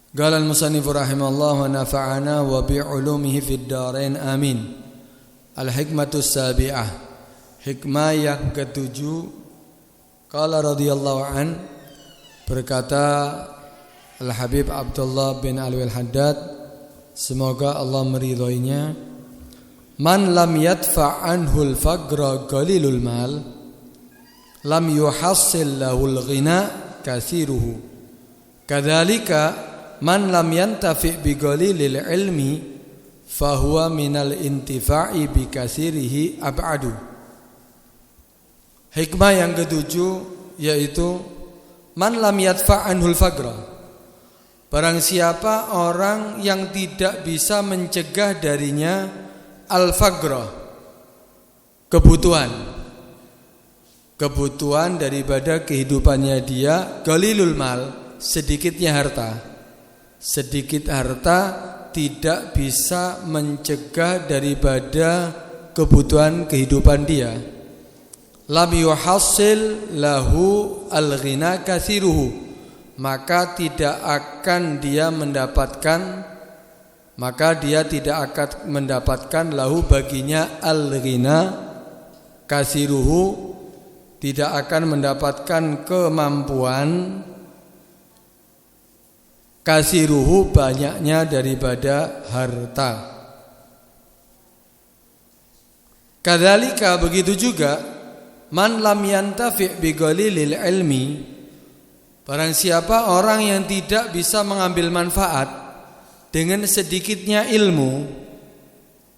Qala al-musannif rahimallahu wa nafa'ana wa bi'ulumihi fid dharain amin. Al-hikmatus sabi'ah, hikmah yang ketujuh. Qala radhiyallahu an, berkata Al-Habib Abdullah bin Alwi al-Haddad, semoga Allah meridhoinya, man lam yadfa' anhu al-faqra qalilul mal lam yuhassil lahu al-ghina kathiruhu. Kadzalika man lam yantafi' bi qalilil ilmi fahuwa minal intifa'i bi katsirihi ab'adu. Hikmah yang ketujuh yaitu man lam yadfa' anhul faqra, barang siapa orang yang tidak bisa mencegah darinya al-faqra, kebutuhan daripada kehidupannya dia, qalilul mal, sedikitnya harta. Sedikit harta tidak bisa mencegah daripada kebutuhan kehidupan dia. Lam yuhassil lahu al-ghina kathiruhu, maka tidak akan dia mendapatkan lahu baginya al-ghina kathiruhu, tidak akan mendapatkan kemampuan kasiruhu, banyaknya daripada harta. Kadzalika, begitu juga man lam yantafi' bi qalilil ilmi, barang siapa orang yang tidak bisa mengambil manfaat dengan sedikitnya ilmu.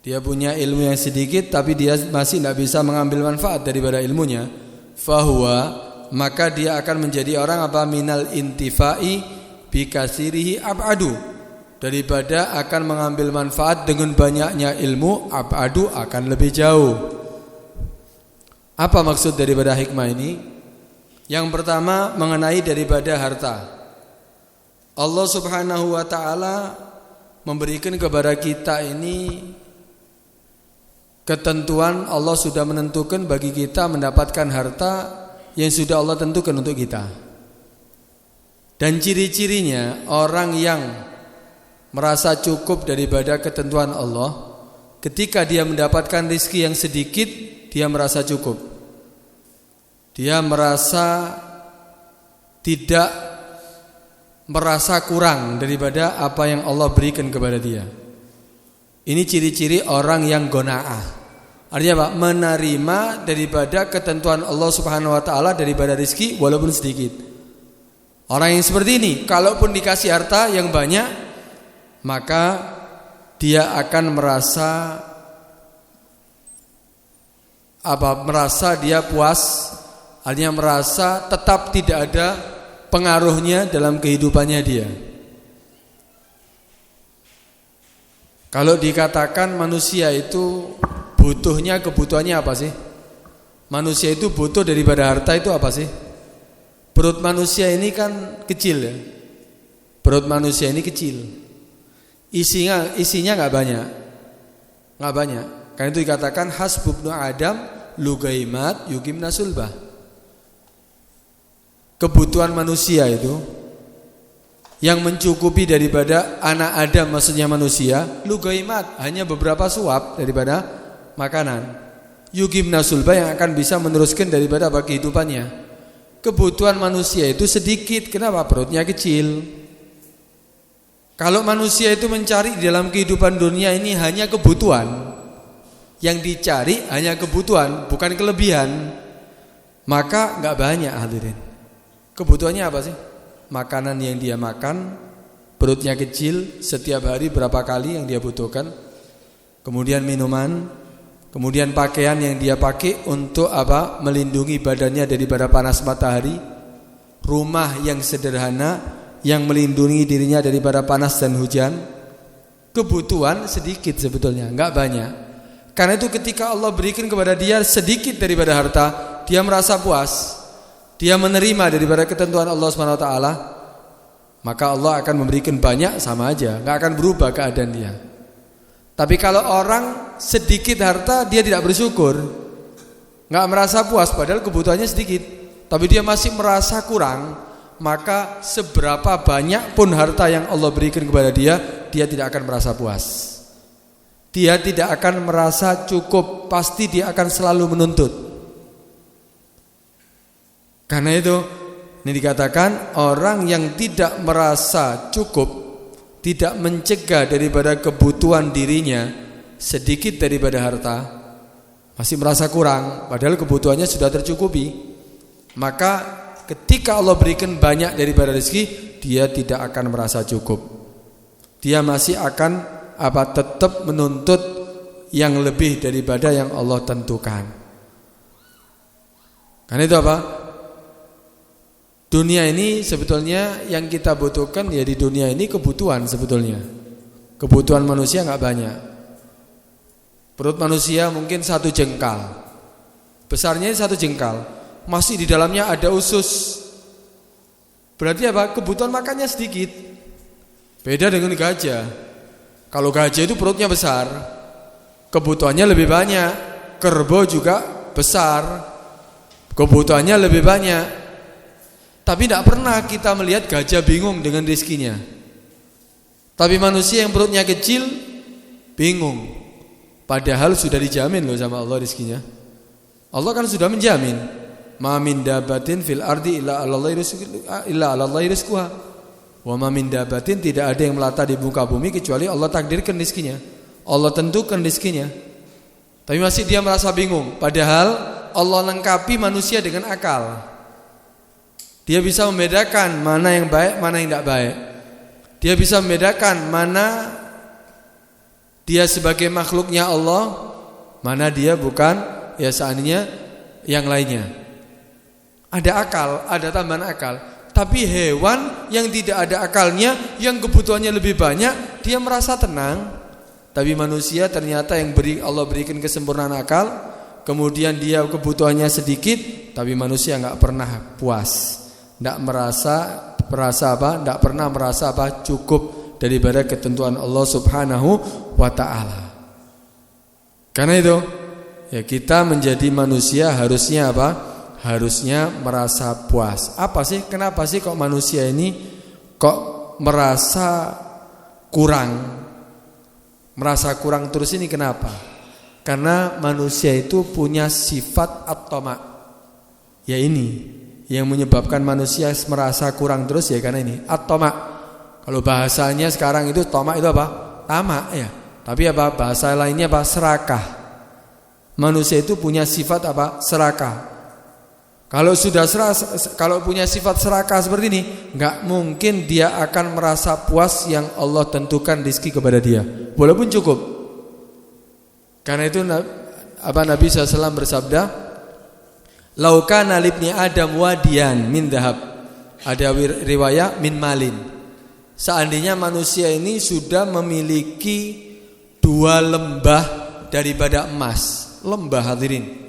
Dia punya ilmu yang sedikit tapi dia masih tidak bisa mengambil manfaat daripada ilmunya, fahuwa, maka dia akan menjadi orang apa? Minal intifa'i bikasirihi ab'adu, daripada akan mengambil manfaat dengan banyaknya ilmu, ab'adu, akan lebih jauh. Apa maksud daripada hikmah ini? Yang pertama mengenai daripada harta. Allah subhanahu wa ta'ala memberikan kepada kita ini ketentuan. Allah sudah menentukan bagi kita mendapatkan harta yang sudah Allah tentukan untuk kita. Dan ciri-cirinya orang yang merasa cukup daripada ketentuan Allah, ketika dia mendapatkan rezeki yang sedikit, dia merasa cukup. Dia merasa tidak merasa kurang daripada apa yang Allah berikan kepada dia. Ini ciri-ciri orang yang qanaah. Artinya apa? Menerima daripada ketentuan Allah Subhanahu wa taala daripada rezeki walaupun sedikit. Orang yang seperti ini, kalaupun dikasih harta yang banyak, maka dia akan merasa dia puas, artinya merasa tetap tidak ada pengaruhnya dalam kehidupannya dia. Kalau dikatakan manusia itu kebutuhannya apa sih? Manusia itu butuh daripada harta itu apa sih? Perut manusia ini kan kecil ya. Perut manusia ini kecil. Isinya enggak banyak. Karena itu dikatakan hasbubnu Adam lugaimat yugimna sulbah. Kebutuhan manusia itu yang mencukupi daripada anak Adam, maksudnya manusia, lugaimat, hanya beberapa suap daripada makanan. Yugimna sulbah, yang akan bisa meneruskan daripada kehidupannya. Kebutuhan manusia itu sedikit. Kenapa? Perutnya kecil. Kalau manusia itu mencari di dalam kehidupan dunia ini hanya kebutuhan, yang dicari hanya kebutuhan, bukan kelebihan, maka enggak banyak hadirin. Kebutuhannya apa sih? Makanan yang dia makan, perutnya kecil, setiap hari berapa kali yang dia butuhkan, kemudian minuman, kemudian pakaian yang dia pakai untuk apa? Melindungi badannya daripada panas matahari. Rumah yang sederhana yang melindungi dirinya daripada panas dan hujan. Kebutuhan sedikit sebetulnya, enggak banyak. Karena itu ketika Allah berikan kepada dia sedikit daripada harta, dia merasa puas. Dia menerima daripada ketentuan Allah Subhanahu wa taala, maka Allah akan memberikan banyak, sama aja, enggak akan berubah keadaan dia. Tapi kalau orang sedikit harta, dia tidak bersyukur, enggak merasa puas, padahal kebutuhannya sedikit, tapi dia masih merasa kurang, maka seberapa banyak pun harta yang Allah berikan kepada dia, dia tidak akan merasa puas. Dia tidak akan merasa cukup, pasti dia akan selalu menuntut. Karena itu ini dikatakan orang yang tidak merasa cukup, tidak mencegah daripada kebutuhan dirinya sedikit daripada harta, masih merasa kurang padahal kebutuhannya sudah tercukupi, maka ketika Allah berikan banyak daripada rezeki, dia tidak akan merasa cukup. Dia masih akan tetap menuntut yang lebih daripada yang Allah tentukan. Karena itu dunia ini sebetulnya yang kita butuhkan ya di dunia ini kebutuhan sebetulnya. Kebutuhan manusia enggak banyak. Perut manusia mungkin 1 jengkal. Besarnya 1 jengkal. Masih di dalamnya ada usus. Berarti kebutuhan makannya sedikit. Beda dengan gajah. Kalau gajah itu perutnya besar, kebutuhannya lebih banyak. Kerbau juga besar, kebutuhannya lebih banyak. Tapi tidak pernah kita melihat gajah bingung dengan rezekinya. Tapi manusia yang perutnya kecil bingung. Padahal sudah dijamin loh sama Allah rezekinya. Allah kan sudah menjamin. Ma min dabatin fil ardi illa 'alallahi rizquha. Wa ma min dabatin, tidak ada yang melata di muka bumi kecuali Allah takdirkan rezekinya. Allah tentukan rezekinya. Tapi masih dia merasa bingung. Padahal Allah lengkapi manusia dengan akal. Dia bisa membedakan mana yang baik, mana yang tidak baik. Dia bisa membedakan mana dia sebagai makhluknya Allah, mana dia bukan ya seandainya yang lainnya. Ada akal, ada tambahan akal. Tapi hewan yang tidak ada akalnya, yang kebutuhannya lebih banyak, dia merasa tenang. Tapi manusia ternyata yang Allah berikan kesempurnaan akal, kemudian dia kebutuhannya sedikit, tapi manusia enggak pernah puas. Tidak pernah merasa cukup daripada ketentuan Allah Subhanahu wa taala. Karena itu ya kita menjadi manusia harusnya harusnya merasa puas. Kenapa sih kok manusia ini kok merasa kurang? Merasa kurang terus ini kenapa? Karena manusia itu punya sifat at-tama. Ya ini yang menyebabkan manusia merasa kurang terus ya karena ini at-tama. Kalau bahasanya sekarang itu tama itu tamak ya. Tapi bahasa lainnya serakah. Manusia itu punya sifat serakah. Kalau punya sifat serakah seperti ini, enggak mungkin dia akan merasa puas yang Allah tentukan rezeki kepada dia, walaupun cukup. Karena itu Nabi SAW bersabda, "Lau kana libni Adam wadiyan min dhahab." Ada riwayat min malin. Seandainya manusia ini sudah memiliki 2 lembah daripada emas. Lembah hadirin.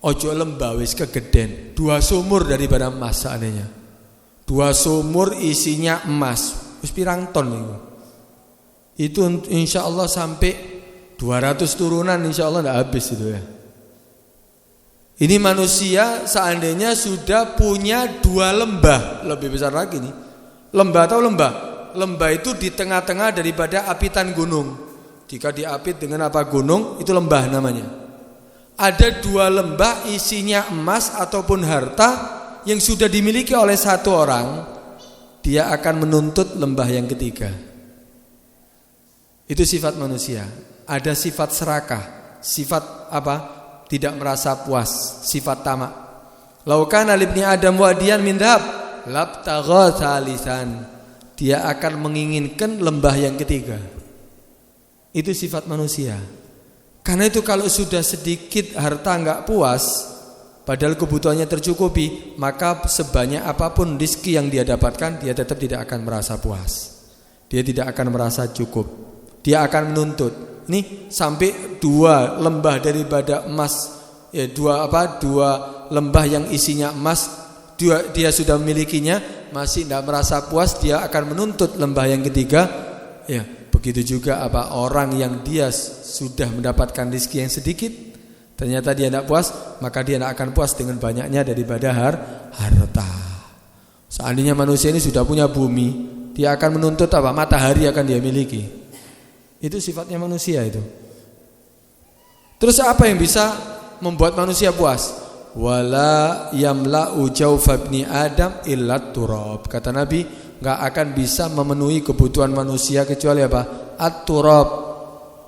Ojo lembah wis kegeden. 2 sumur daripada emas seandainya. 2 sumur isinya emas. Wis pirang ton itu insyaallah sampai 200 turunan insyaallah enggak habis itu ya. Ini manusia seandainya sudah punya 2 lembah, lebih besar lagi nih. Lembah atau lembah? Lembah itu di tengah-tengah daripada apitan gunung. Jika diapit dengan gunung, itu lembah namanya. Ada 2 lembah isinya emas ataupun harta yang sudah dimiliki oleh 1 orang, dia akan menuntut lembah yang ketiga. Itu sifat manusia. Ada sifat serakah, sifat tidak merasa puas, sifat tamak. Lau kana libni Adam wadiyan min dhahab labtagha thalithan. Dia akan menginginkan lembah yang ketiga. Itu sifat manusia. Karena itu kalau sudah sedikit harta enggak puas, padahal kebutuhannya tercukupi, maka sebanyak apapun rezeki yang dia dapatkan, dia tetap tidak akan merasa puas. Dia tidak akan merasa cukup. Dia akan menuntut. Nih sampai 2 lembah daripada emas, ya 2 lembah yang isinya emas, dia sudah memilikinya, masih tidak merasa puas, dia akan menuntut lembah yang ketiga. Ya, begitu juga orang yang dia sudah mendapatkan rezeki yang sedikit, ternyata dia tidak puas, maka dia tidak akan puas dengan banyaknya daripada harta. Seandainya manusia ini sudah punya bumi, dia akan menuntut apa? Matahari akan dia miliki. Itu sifatnya manusia itu. Terus apa yang bisa membuat manusia puas? Wala yamla'u jawfa ibni Adam illa turab. Kata Nabi, enggak akan bisa memenuhi kebutuhan manusia kecuali apa? At-turab.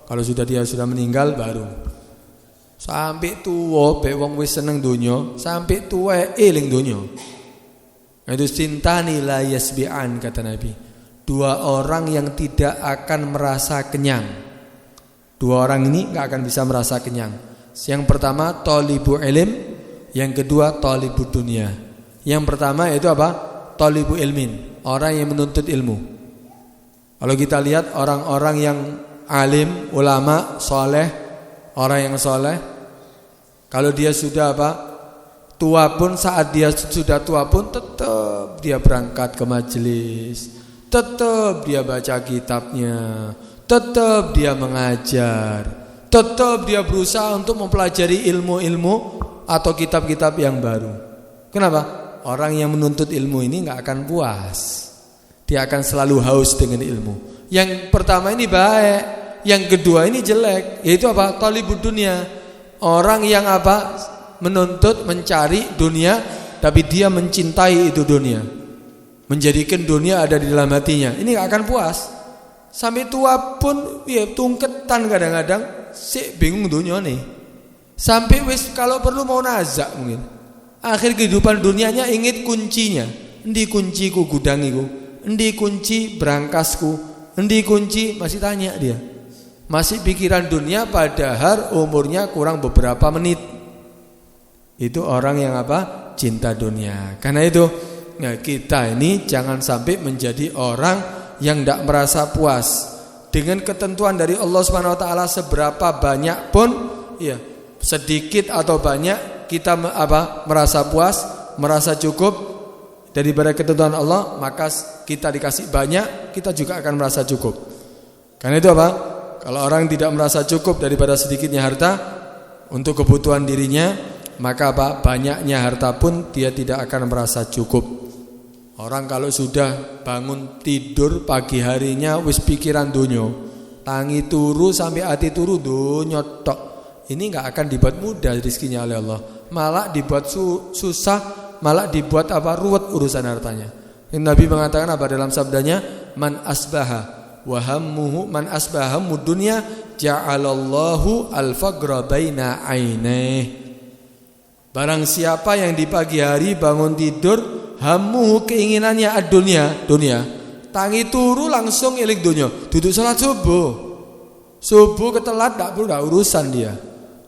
Kalau dia sudah meninggal baru. Sampai tua be wong wis seneng donya, sampai tua eling donya. Itu sintani la yasbi'an, kata Nabi. Dua orang yang tidak akan merasa kenyang. Dua orang ini enggak akan bisa merasa kenyang. Yang pertama thalibu ilm, yang kedua thalibu dunia. Yang pertama itu apa? Thalibu ilmin, orang yang menuntut ilmu. Kalau kita lihat orang-orang yang alim, ulama, soleh, orang yang soleh, kalau dia sudah apa? Tua pun, saat dia sudah tua pun tetap dia berangkat ke majelis, tetap dia baca kitabnya, tetap dia mengajar, tetap dia berusaha untuk mempelajari ilmu-ilmu atau kitab-kitab yang baru. Kenapa? Orang yang menuntut ilmu ini enggak akan puas. Dia akan selalu haus dengan ilmu. Yang pertama ini baik, yang kedua ini jelek, yaitu apa? Talibud dunia. Orang yang apa? Menuntut, mencari dunia, tapi dia mencintai itu dunia, menjadikan dunia ada di dalam hatinya. Ini gak akan puas. Sampai tua pun ya tungketan kadang-kadang sik bingung dunia nih. Sampai wis kalau perlu mau nazak mungkin. Akhir kehidupan dunianya ingat kuncinya. Endi kunciku gudangiku? Endi kunci berangkasku? Endi kunci? Masih tanya dia. Masih pikiran dunia padahal umurnya kurang beberapa menit. Itu orang yang apa? Cinta dunia. Karena itu kita ini jangan sampai menjadi orang yang tidak merasa puas dengan ketentuan dari Allah Subhanahu Wa Taala. Seberapa banyak pun, ya sedikit atau banyak kita apa? Merasa puas, merasa cukup daripada ketentuan Allah, maka kita dikasih banyak, kita juga akan merasa cukup. Karena itu apa? Kalau orang tidak merasa cukup daripada sedikitnya harta untuk kebutuhan dirinya, maka apa? Banyaknya harta pun dia tidak akan merasa cukup. Orang kalau sudah bangun tidur pagi harinya wis pikiran dunyo, tangi turu sampai hati turu dunyo tok. Ini enggak akan dibuat mudah rezekinya oleh Allah. Malah dibuat susah, malah dibuat apa? Ruwet urusan hartanya. Nabi mengatakan apa dalam sabdanya? Man asbaha wa hammuhu man asbaha mudunya ja'alallahu al-faqra baina aineh. Barang siapa yang di pagi hari bangun tidur, hamuhu keinginannya ad-dunya, dunia, tangi turu langsung eling dunia, duduk salat subuh ketelat enggak urusan dia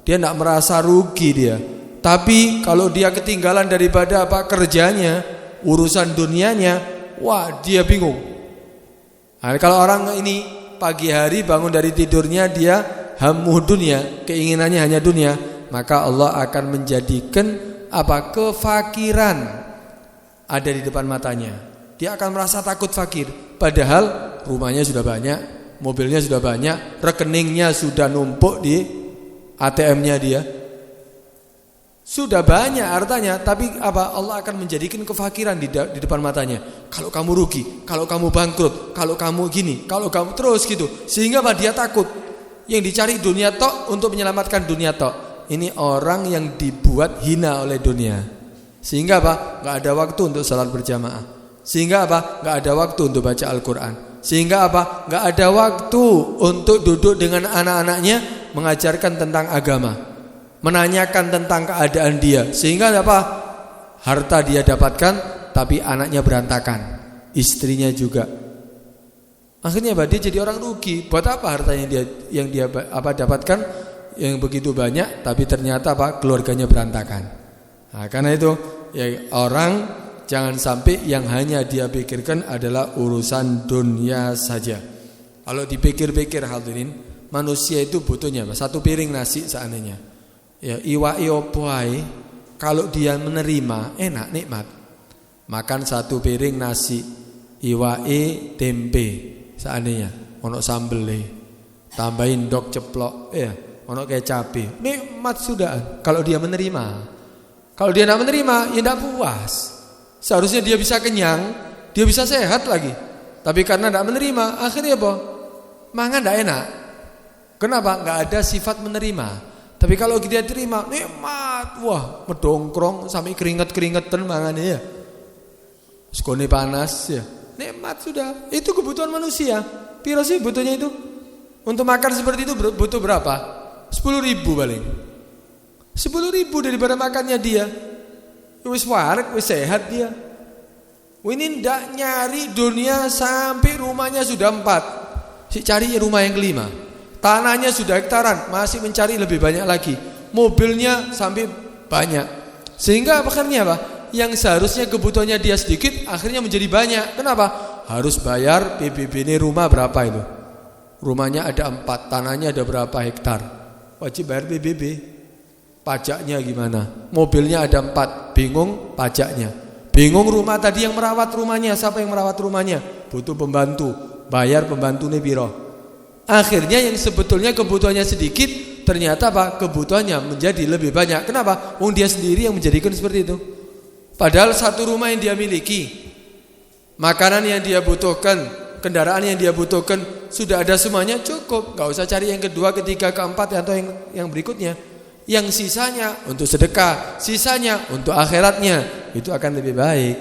enggak merasa rugi dia. Tapi kalau dia ketinggalan daripada apa kerjanya, urusan dunianya, wah dia bingung. Nah, kalau orang ini pagi hari bangun dari tidurnya dia hamuh dunia, keinginannya hanya dunia, maka Allah akan menjadikan apa? Kefakiran ada di depan matanya. Dia akan merasa takut fakir, padahal rumahnya sudah banyak, mobilnya sudah banyak, rekeningnya sudah numpuk di ATM-nya dia. Sudah banyak hartanya, tapi apa? Allah akan menjadikan kefakiran di depan matanya. Kalau kamu rugi, kalau kamu bangkrut, kalau kamu gini, kalau kamu terus gitu, sehingga apa? Dia takut. Yang dicari dunia tok untuk menyelamatkan dunia tok. Ini orang yang dibuat hina oleh dunia. Sehingga apa? Enggak ada waktu untuk salat berjamaah. Sehingga apa? Enggak ada waktu untuk baca Al-Qur'an. Sehingga apa? Enggak ada waktu untuk duduk dengan anak-anaknya mengajarkan tentang agama, menanyakan tentang keadaan dia. Sehingga apa? Harta dia dapatkan, tapi anaknya berantakan, istrinya juga. Akhirnya apa? Dia jadi orang rugi. Buat apa hartanya yang dia dapatkan yang begitu banyak, tapi ternyata apa? Keluarganya berantakan. Nah, karena itu ya orang jangan sampai yang hanya dia pikirkan adalah urusan dunia saja. Kalau dipikir-pikir hadirin, manusia itu butuhnya apa? Satu piring nasi seandainya. Ya iwai opo ae, kalau dia menerima enak nikmat. Makan satu piring nasi, iwai tempe seandainya, ono sambel tambahin dok ceplok, ono kecape, nikmat sudah. Kalau dia menerima. Kalau dia tidak menerima, ya tidak puas. Seharusnya dia bisa kenyang, dia bisa sehat lagi. Tapi karena tidak menerima, akhirnya apa? Mangan tidak enak. Kenapa? Nggak ada sifat menerima. Tapi kalau dia terima, nikmat, wah, medongkrong sampai keringet-keringetan mangannya ya. Sekone panas ya. Nikmat sudah. Itu kebutuhan manusia. Piro sih butuhnya itu? Untuk makan seperti itu butuh berapa? 10.000 paling. 10.000 daripada makannya dia. Wis warak, wis sehat dia. Ini ndak nyari dunia sampai rumahnya sudah 4. Si cari rumah yang kelima. Tanahnya sudah hektaran, masih mencari lebih banyak lagi. Mobilnya sampai banyak. Sehingga akhirnya apa? Yang seharusnya kebutuhannya dia sedikit, akhirnya menjadi banyak. Kenapa? Harus bayar PBB ini rumah berapa itu? Rumahnya ada 4, tanahnya ada berapa hektar? Wajib bayar PBB. Pajaknya gimana? Mobilnya ada 4, bingung pajaknya. Bingung rumah tadi yang merawat rumahnya. Siapa yang merawat rumahnya? Butuh pembantu. Bayar pembantu nih biro. Akhirnya yang sebetulnya kebutuhannya sedikit, ternyata apa? Kebutuhannya menjadi lebih banyak. Kenapa? Dia sendiri yang menjadikan seperti itu. Padahal satu rumah yang dia miliki, makanan yang dia butuhkan, kendaraan yang dia butuhkan, sudah ada semuanya, cukup. Gak usah cari yang kedua, ketiga, keempat atau yang berikutnya. Yang sisanya untuk sedekah, sisanya untuk akhiratnya, itu akan lebih baik.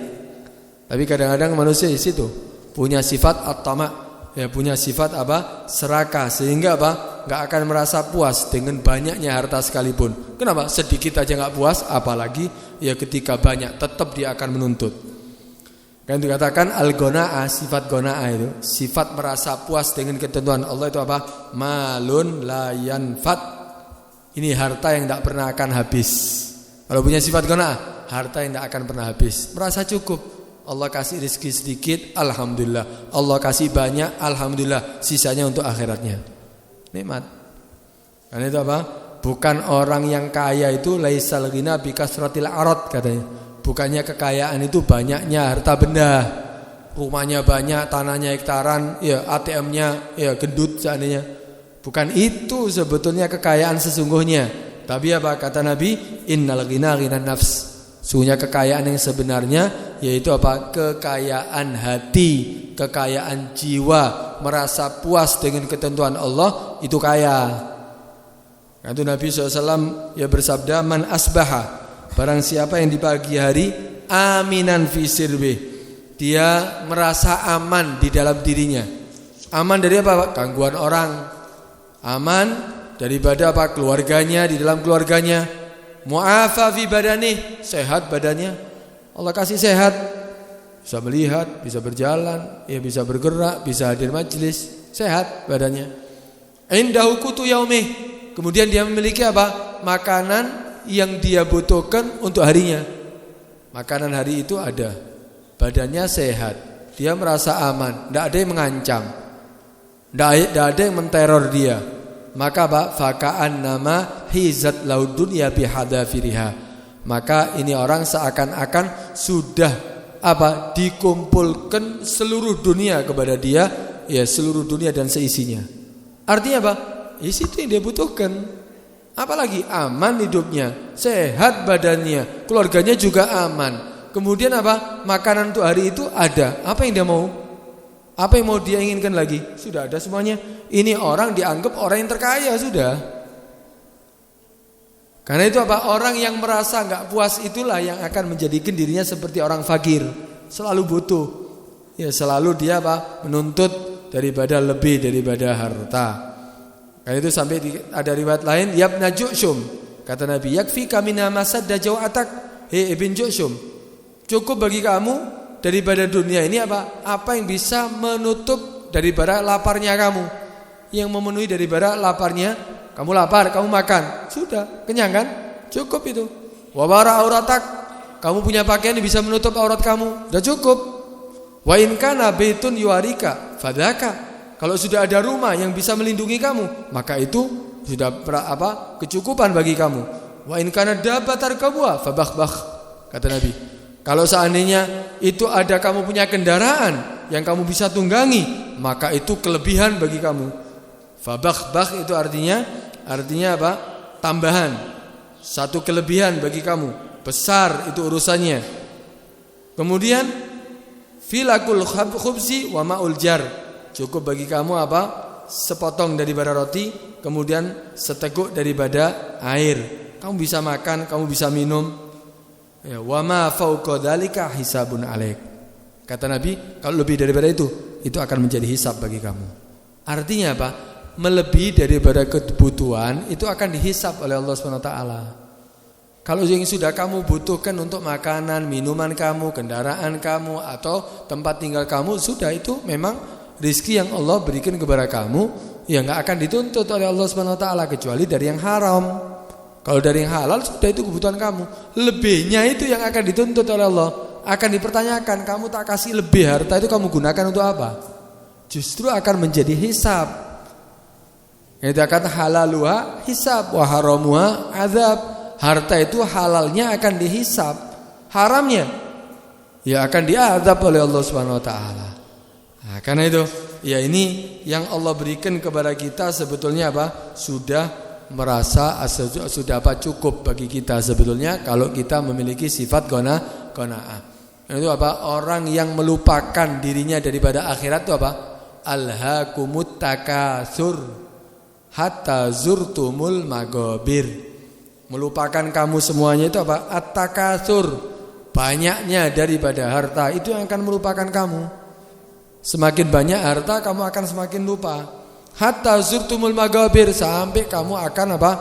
Tapi kadang-kadang manusia di situ punya sifat at-tama'. Ya, punya sifat apa? Serakah, sehingga apa? Nggak akan merasa puas dengan banyaknya harta sekalipun. Kenapa? Sedikit aja nggak puas, apalagi ya ketika banyak, tetap dia akan menuntut. Kan dikatakan al-gona'ah, sifat gona'ah itu sifat merasa puas dengan ketentuan Allah itu apa? Malun la yanfat. Ini harta yang tidak pernah akan habis. Kalau punya sifat gona'ah, harta yang tidak akan pernah habis. Merasa cukup. Allah kasih rezeki sedikit, alhamdulillah. Allah kasih banyak, alhamdulillah. Sisanya untuk akhiratnya. Nikmat. Karena itu apa? Bukan orang yang kaya itu laisal ghina bi kasratil arad katanya. Bukannya kekayaan itu banyaknya harta benda. Rumahnya banyak, tanahnya hektaran, ya ATM-nya ya gendut seandainya. Bukan itu sebetulnya kekayaan sesungguhnya. Tapi apa kata Nabi? Innal ghina ghinan nafs. Sungguhnya kekayaan yang sebenarnya yaitu apa? Kekayaan hati, kekayaan jiwa, merasa puas dengan ketentuan Allah, itu kaya. Itu Nabi SAW ya bersabda, man asbaha, barang siapa yang di pagi hari aminan fi sirbi, dia merasa aman di dalam dirinya. Aman dari apa? Gangguan orang. Aman daripada apa? Keluarganya, di dalam keluarganya. Mu'afa fi badani, sehat badannya. Allah kasih sehat, bisa melihat, bisa berjalan, ya bisa bergerak, bisa hadir majelis, sehat badannya. Indahu qutu yaumih, kemudian dia memiliki apa? Makanan yang dia butuhkan untuk harinya. Makanan hari itu ada. Badannya sehat, dia merasa aman, tidak ada yang mengancam, tidak ada yang menteror dia. Maka fakaan nama hizat laud dunya bihadafiriha. Maka ini orang seakan-akan sudah apa? Dikumpulkan seluruh dunia kepada dia, ya seluruh dunia dan seisinya. Artinya apa? Isi itu yang dia butuhkan. Apalagi aman hidupnya, sehat badannya, keluarganya juga aman. Kemudian apa? Makanan untuk hari itu ada. Apa yang dia mau? Apa yang mau dia inginkan lagi? Sudah ada semuanya. Ini orang dianggap orang yang terkaya sudah. Karena itu apa? Orang yang merasa enggak puas itulah yang akan menjadikan dirinya seperti orang fakir, selalu butuh. Ya selalu dia apa? Menuntut daripada lebih daripada harta. Karena itu sampai ada riwayat lain, yabna Ju'shum, kata Nabi, yakfika min masadda jaw'atak, hei ibn Ju'shum, cukup bagi kamu daripada dunia ini apa? Apa yang bisa menutup daripada laparnya kamu? Yang memenuhi daripada laparnya, kamu lapar, kamu makan, sudah kenyang kan? Cukup itu. Wa bara auratak, kamu punya pakaian yang bisa menutup aurat kamu, sudah cukup. Wa in kana baitun yuarika fadaka, kalau sudah ada rumah yang bisa melindungi kamu, maka itu sudah apa? Kecukupan bagi kamu. Wa in kana dabatar kabwa fabakhbakh, kata Nabi. Kalau seandainya itu ada kamu punya kendaraan yang kamu bisa tunggangi, maka itu kelebihan bagi kamu. Fabakhbakh itu artinya apa? Tambahan. Satu kelebihan bagi kamu. Besar itu urusannya. Kemudian filakul khubzi wa ma'ul jar. Cukup bagi kamu apa? Sepotong daripada roti, kemudian seteguk daripada air. Kamu bisa makan, kamu bisa minum. Ya, wa ma fauqa dzalika hisabun alaik. Kata Nabi, kalau lebih daripada itu akan menjadi hisab bagi kamu. Artinya apa? Melebihi daripada kebutuhan itu akan dihisab oleh Allah SWT. Kalau yang sudah kamu butuhkan untuk makanan, minuman kamu, kendaraan kamu, atau tempat tinggal kamu, sudah itu memang rizki yang Allah berikan kepada kamu, ya nggak akan dituntut oleh Allah SWT kecuali dari yang haram. Kalau dari yang halal sudah itu kebutuhan kamu. Lebihnya itu yang akan dituntut oleh Allah. Akan dipertanyakan, kamu tak kasih lebih harta itu kamu gunakan untuk apa? Justru akan menjadi hisab. Yang kata halaluha hisab wa haramuha azab. Harta itu halalnya akan dihisab, haramnya ya akan diazab oleh Allah Subhanahu wa taala. Nah, karena itu ya ini yang Allah berikan kepada kita sebetulnya apa? Sudah merasa sudah apa cukup bagi kita sebetulnya kalau kita memiliki sifat qanaah. Itu apa? Orang yang melupakan dirinya daripada akhirat itu apa? Alhaakumut takatsur hatta zurtumul maghabir. Melupakan kamu semuanya itu apa? At-takatsur. Banyaknya daripada harta itu yang akan melupakan kamu. Semakin banyak harta kamu akan semakin lupa. Hatta zurtumul maghabir, sampai kamu akan apa?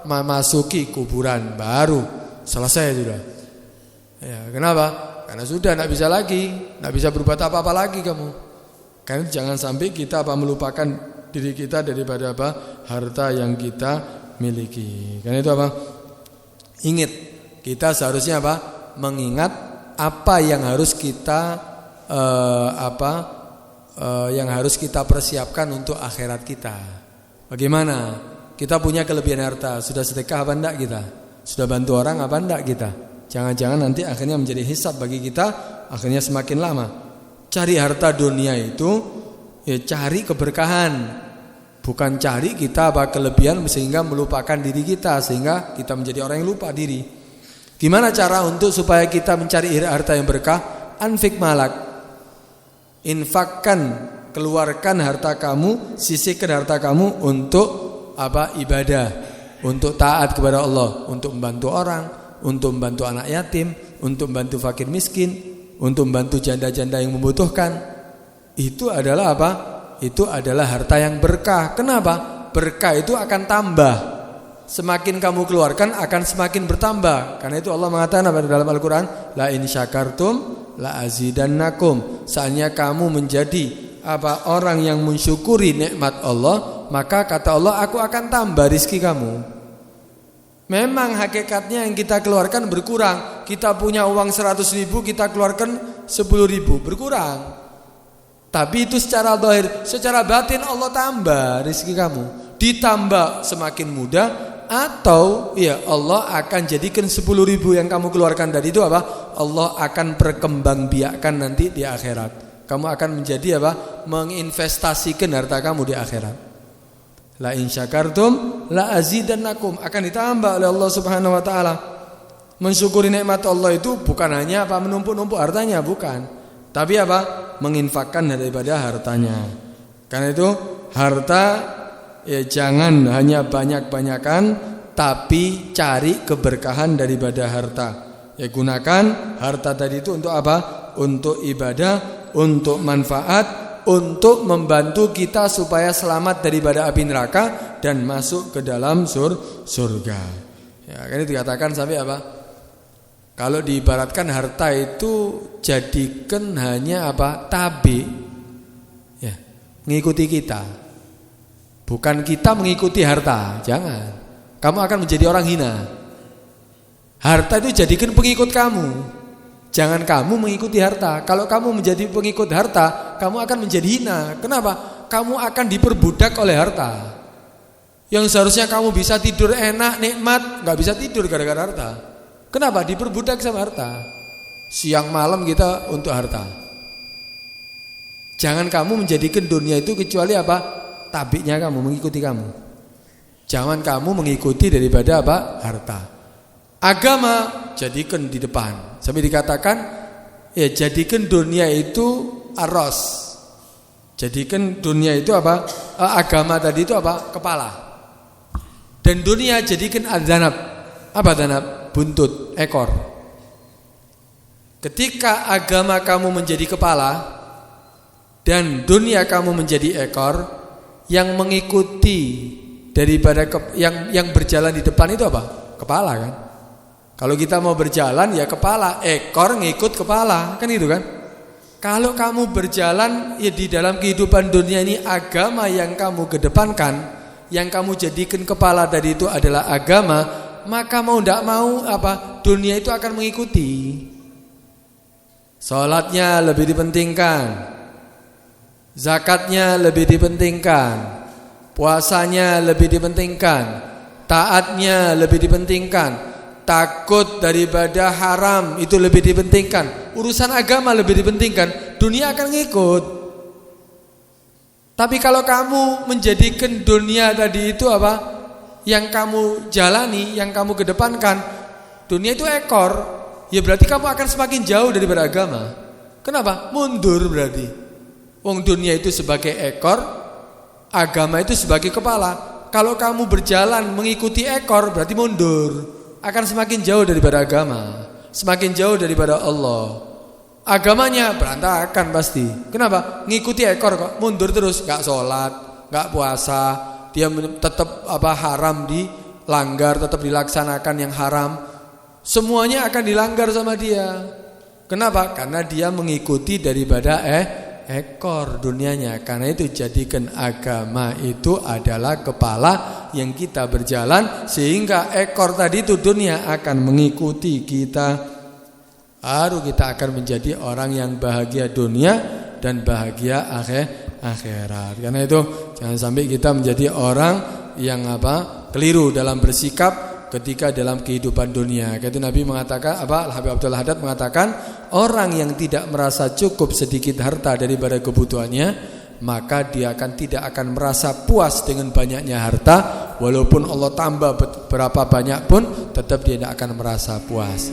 Memasuki kuburan baru. Selesai sudah. Ya, kenapa? Karena sudah enggak bisa lagi, enggak bisa berbuat apa-apa lagi kamu. Karena jangan sampai kita apa melupakan diri kita daripada apa? Harta yang kita miliki. Karena itu apa? Ingat, kita seharusnya apa? Mengingat apa yang harus kita yang harus kita persiapkan untuk akhirat kita. Bagaimana? Kita punya kelebihan harta, sudah sedekah apa enggak kita? Sudah bantu orang apa enggak kita? Jangan-jangan nanti akhirnya menjadi hisab bagi kita, akhirnya semakin lama. Cari harta dunia itu ya cari keberkahan. Bukan cari kita apa kelebihan sehingga melupakan diri kita, sehingga kita menjadi orang yang lupa diri. Gimana cara untuk supaya kita mencari harta yang berkah? Anfik malak. Infakkan, keluarkan harta kamu, sisihkan harta kamu untuk apa? Ibadah, untuk taat kepada Allah, untuk membantu orang, untuk membantu anak yatim, untuk membantu fakir miskin, untuk membantu janda-janda yang membutuhkan. Itu adalah apa? Itu adalah harta yang berkah. Kenapa? Berkah itu akan tambah. Semakin kamu keluarkan akan semakin bertambah. Karena itu Allah mengatakan apa dalam Al-Quran? La in syakartum la azidannakum. Seandainya kamu menjadi apa orang yang mensyukuri nikmat Allah, maka kata Allah, aku akan tambah rizki kamu. Memang hakikatnya yang kita keluarkan berkurang. Kita punya uang 100.000, kita keluarkan 10.000, berkurang. Tapi itu secara zahir, secara batin Allah tambah rezeki kamu. Ditambah semakin mudah, atau ya Allah akan jadikan 10.000 yang kamu keluarkan tadi itu apa? Allah akan perkembangbiakkan nanti di akhirat. Kamu akan menjadi apa? Menginvestasikan harta kamu di akhirat. La in syakartum la azidannakum, akan ditambah oleh Allah Subhanahu wa taala. Mensyukuri nikmat Allah itu bukan hanya apa menumpuk-numpuk hartanya, bukan. Tapi apa? Menginfakkan daripada hartanya. Karena itu harta ya jangan hanya banyak-banyakan, tapi cari keberkahan daripada harta. Ya gunakan harta tadi itu untuk apa? Untuk ibadah, untuk manfaat, untuk membantu kita supaya selamat daripada api neraka dan masuk ke dalam surga. Ya, kan dikatakan sampai apa? Kalau diibaratkan harta itu jadikan hanya apa? Tabi. Ya, mengikuti kita. Bukan kita mengikuti harta, jangan. Kamu akan menjadi orang hina. Harta itu jadikan pengikut kamu. Jangan kamu mengikuti harta. Kalau kamu menjadi pengikut harta, kamu akan menjadi hina. Kenapa? Kamu akan diperbudak oleh harta. Yang seharusnya kamu bisa tidur enak, nikmat, gak bisa tidur gara-gara harta. Kenapa? Diperbudak sama harta. Siang malam kita untuk harta. Jangan kamu menjadikan dunia itu kecuali apa? Tabiknya kamu, mengikuti kamu. Jangan kamu mengikuti daripada apa? Harta. Agama jadikan di depan. Sampai dikatakan Ya, jadikan dunia itu aros. Jadikan dunia itu apa? Agama tadi itu apa? Kepala. Dan dunia jadikan adzanab. Apa adzanab? Buntut, ekor. Ketika agama kamu menjadi kepala dan dunia kamu menjadi ekor, yang mengikuti daripada yang berjalan di depan itu apa? Kepala kan? Kalau kita mau berjalan ya kepala, ekor ngikut kepala, kan gitu kan? Kalau kamu berjalan ya di dalam kehidupan dunia ini agama yang kamu kedepankan, yang kamu jadikan kepala tadi itu adalah agama, maka mau tidak mau apa? Dunia itu akan mengikuti. Salatnya lebih dipentingkan, zakatnya lebih dipentingkan, puasanya lebih dipentingkan, taatnya lebih dipentingkan, takut daripada haram itu lebih dipentingkan, urusan agama lebih dipentingkan, dunia akan ngikut. Tapi kalau kamu menjadikan dunia tadi itu apa? Yang kamu jalani, yang kamu kedepankan, dunia itu ekor, ya berarti kamu akan semakin jauh daripada agama. Kenapa? Mundur berarti. Wong dunia itu sebagai ekor, agama itu sebagai kepala. Kalau kamu berjalan mengikuti ekor berarti mundur, akan semakin jauh daripada agama, semakin jauh daripada Allah. Agamanya berantakan pasti. Kenapa? Ngikuti ekor kok, mundur terus, enggak sholat, enggak puasa, dia tetap apa haram dilanggar, tetap dilaksanakan yang haram. Semuanya akan dilanggar sama dia. Kenapa? Karena dia mengikuti daripada ekor dunianya. Karena itu jadikan agama itu adalah kepala yang kita berjalan, sehingga ekor tadi itu dunia akan mengikuti kita. Baru kita akan menjadi orang yang bahagia dunia dan bahagia akhirat. Karena itu jangan sampai kita menjadi orang yang keliru dalam bersikap ketika dalam kehidupan dunia. Karena itu Nabi mengatakan Habib Abdul Haddad mengatakan, orang yang tidak merasa cukup sedikit harta daripada kebutuhannya, maka dia tidak akan merasa puas dengan banyaknya harta. Walaupun Allah tambah berapa banyak pun tetap dia tidak akan merasa puas.